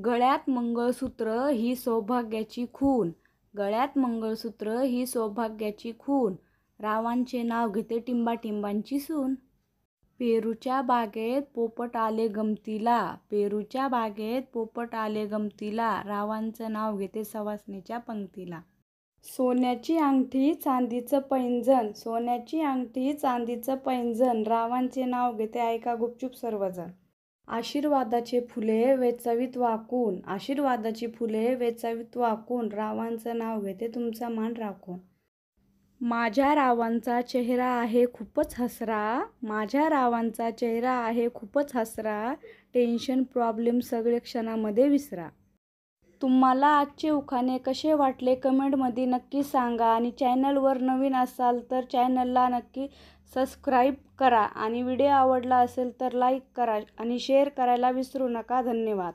गळ्यात मंगळसूत्र ही सौभाग्याची खूण, गळ्यात मंगळसूत्र ही सौभाग्याची खूण, रावांचे नाव घेते टिंबाटिंबांची सून. पेरूच्या बागेत पोपट आले गमतीला, पेरूच्या बागेत पोपट आले गमतीला, रावांचं नाव घेते सवासणीच्या पंक्तीला. सोन्याची अंगठी चांदीचं पैंजण, सोन्याची अंगठी चांदीचं पैंजण, रावांचे नाव घेते ऐका गुपचूप सर्वजण. आशीर्वादाचे फुले वेचावीत वाकून, आशीर्वादाची फुले वेचावीत वाकून, रावांचं नाव घेते तुमचा मान राखून. माझ्या रावांचा चेहरा आहे खूपच हसरा, माझ्या रावांचा चेहरा आहे खूपच हसरा, टेन्शन प्रॉब्लेम सगळे क्षणामध्ये विसरा. तुम्हाला आजचे उखाणे कसे वाटले कमेंटमध्ये नक्की सांगा आणि चॅनलवर नवीन असाल तर चॅनलला नक्की सबस्क्राईब करा आणि व्हिडिओ आवडला असेल तर लाईक करा आणि शेअर करायला विसरू नका. धन्यवाद.